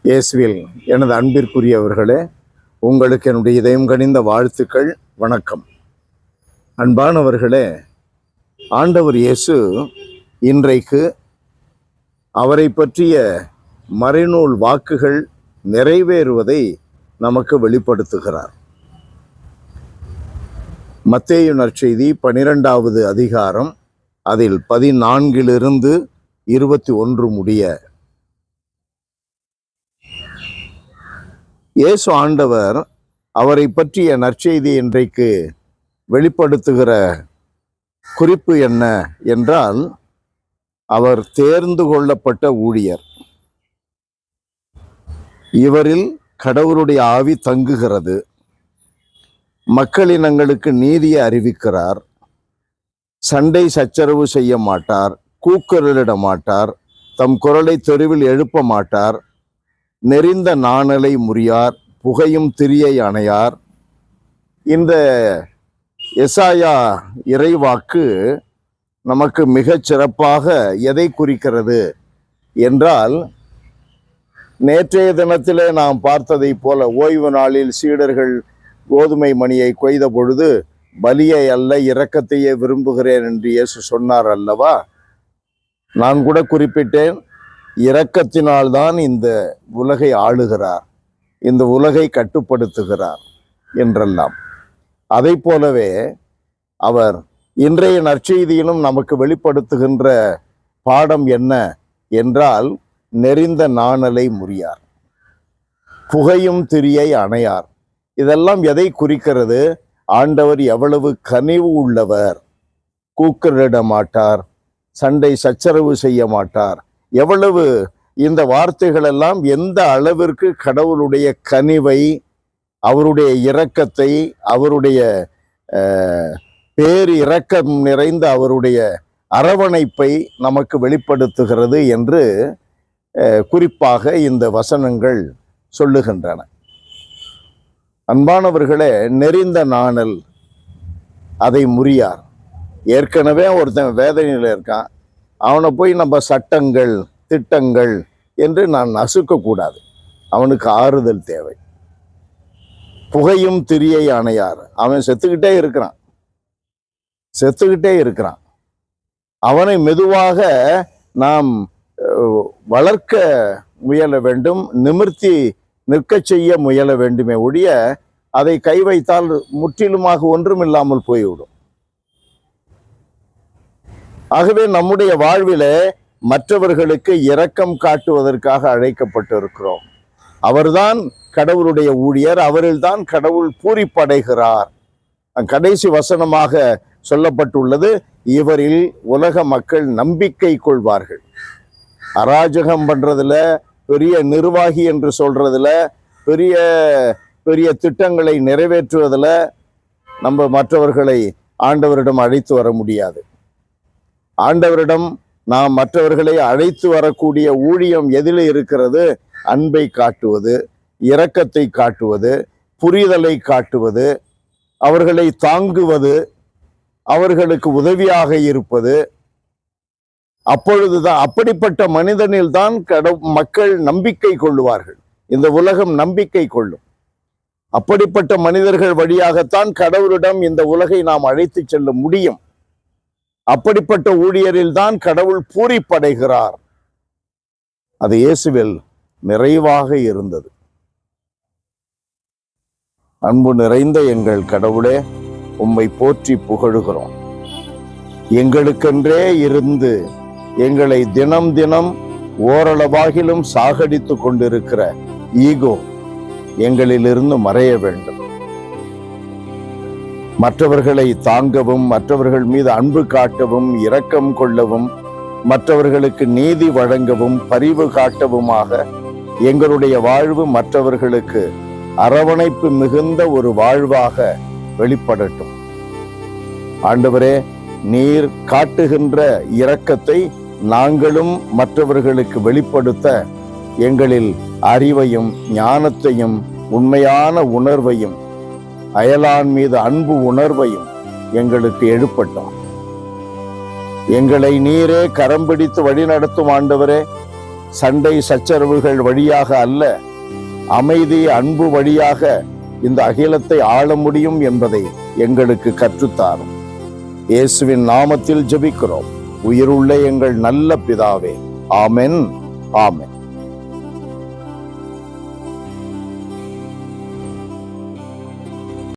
இயேசுவில் எனது அன்பிற்குரியவர்களே, உங்களுக்கு என்னுடைய இதயம் கனிந்த வாழ்த்துக்கள், வணக்கம். அன்பானவர்களே, ஆண்டவர் இயேசு இன்றைக்கு அவரை பற்றிய மறைநூல் வாக்குகள் நிறைவேறுவதை நமக்கு வெளிப்படுத்துகிறார். மத்தேயு நற்செய்தி 12வது அதிகாரம், அதில் 14 21 முடிய இயேசு ஆண்டவர் அவரை பற்றிய நற்செய்தி இன்றைக்கு வெளிப்படுத்துகிற குறிப்பு என்ன என்றால், அவர் தேர்ந்து கொள்ளப்பட்ட ஊழியர். இவரில் கடவுளுடைய ஆவி தங்குகிறது. மக்களினங்களுக்கு நீதியை அறிவிக்கிறார். சண்டை சச்சரவு செய்ய மாட்டார், கூக்குரலிட மாட்டார், தம் குரலை தெருவில் எழுப்ப மாட்டார், நெறிந்த நாணலை முறியார், புகையும் திரியை அணையார். இந்த எசாயா இறைவாக்கு நமக்கு மிகச் சிறப்பாக எதை குறிக்கிறது என்றால், நேற்றைய தினத்திலே நாம் பார்த்ததை போல ஓய்வு நாளில் சீடர்கள் கோதுமை மணியை கொய்த பொழுது பலியை அல்ல இரக்கத்தையே விரும்புகிறேன் என்று இயேசு சொன்னார் அல்லவா? நான் கூட குறிப்பிட்டேன், இரக்கத்தினால்தான் இந்த உலகை ஆளுகிறார், இந்த உலகை கட்டுப்படுத்துகிறார் என்றெல்லாம். அதை போலவே அவர் இன்றைய நற்செய்தியிலும் நமக்கு வெளிப்படுத்துகின்ற பாடம் என்ன என்றால், நெறிந்த நாணலை முறியார், புகையும் திரியை அணையார். இதெல்லாம் எதை குறிக்கிறது? ஆண்டவர் எவ்வளவு கனிவு உள்ளவர், கூக்குரலிட மாட்டார், சண்டை சச்சரவு செய்ய மாட்டார். எவ்வளவு இந்த வார்த்தைகள் எல்லாம் எந்த அளவிற்கு கடவுளுடைய கனிவை, அவருடைய இரக்கத்தை, அவருடைய பேர் இரக்கம் நிறைந்த அவருடைய அரவணைப்பை நமக்கு வெளிப்படுத்துகிறது என்று குறிப்பாக இந்த வசனங்கள் சொல்லுகின்றன. அன்பானவர்களே, நெறிந்த நாணல், அதை முறியார். ஏற்கனவே ஒருத்தன் வேதனையில் இருக்கான், அவனை போய் நம்ம சட்டங்கள் திட்டங்கள் என்று நான் நசுக்கக்கூடாது. அவனுக்கு ஆறுதல் தேவை. புகையும் திரியை அணையார், அவன் செத்துக்கிட்டே இருக்கிறான். அவனை மெதுவாக நாம் வளர்க்க முயல வேண்டும், நிமிர்த்தி நிற்க செய்ய முயல வேண்டுமே ஒழிய அதை கை வைத்தால் முற்றிலுமாக ஒன்றுமில்லாமல் போய்விடும். ஆகவே நம்முடைய வாழ்விலே மற்றவர்களுக்கு இரக்கம் காட்டுவதற்காக அழைக்கப்பட்டிருக்கிறோம். அவர்தான் கடவுளுடைய ஊழியர், அவரில்தான் கடவுள் பூரிப்படைகிறார். கடைசி வசனமாக சொல்லப்பட்டுள்ளது, இவரில் உலக மக்கள் நம்பிக்கை கொள்வார்கள். அராஜகம் பண்றதுல, பெரிய நிர்வாகி என்று சொல்றதுல, பெரிய பெரிய திட்டங்களை நிறைவேற்றுவதில் நம்ம மற்றவர்களை ஆண்டவரிடம் அழைத்து வர முடியாது. ஆண்டவரிடம் நாம் மற்றவர்களை அழைத்து வரக்கூடிய ஊழியம் எதில் இருக்கிறது? அன்பை காட்டுவது, இரக்கத்தை காட்டுவது, புரிதலை காட்டுவது, அவர்களை தாங்குவது, அவர்களுக்கு உதவியாக இருப்பது. அப்பொழுதுதான், அப்படிப்பட்ட மனிதனில் தான் மக்கள் நம்பிக்கை கொள்ளுவார்கள், இந்த உலகம் நம்பிக்கை கொள்ளும். அப்படிப்பட்ட மனிதர்கள் வழியாகத்தான் கடவுளிடம் இந்த உலகை நாம் அழைத்து செல்ல முடியும். அப்படிப்பட்ட ஊழியரில் தான் கடவுள் பூரிப்படைகிறார். அது இயேசுவில் நிறைவாக இருந்தது. அன்பு நிறைந்த எங்கள் கடவுளே, உம்மை போற்றி புகழுகிறோம். எங்களுக்கென்றே இருந்து எங்களை தினம் தினம் ஓரளவாகிலும் சாகடித்து கொண்டிருக்கிற ஈகோ எங்களிலிருந்து மறைய வேண்டும். மற்றவர்களை தாங்கவும், மற்றவர்கள் மீது அன்பு காட்டவும், இரக்கம் கொள்ளவும், மற்றவர்களுக்கு நீதி வழங்கவும், பரிவு காட்டவுமாக எங்களுடைய வாழ்வு மற்றவர்களுக்கு அரவணைப்பு மிகுந்த ஒரு வாழ்வாக வெளிப்படட்டும். ஆண்டவரே, நீர் காட்டுகின்ற இரக்கத்தை நாங்களும் மற்றவர்களுக்கு வெளிப்படுத்த எங்களில் அறிவையும் ஞானத்தையும் உண்மையான உணர்வையும் அயலான் மீது அன்பு உணர்வையும் எங்களுக்கு எழுப்பட்டும். எங்களை நீரே கரம் பிடித்து வழி நடத்தும் ஆண்டவரே. சண்டை சச்சரவுகள் வழியாக அல்ல, அமைதி அன்பு வழியாக இந்த அகிலத்தை ஆள முடியும் என்பதை எங்களுக்கு கற்றுத்தாரும். இயேசுவின் நாமத்தில் ஜெபிக்கிறோம். உயிருள்ள எங்கள் நல்ல பிதாவே. ஆமென். ஆமென்.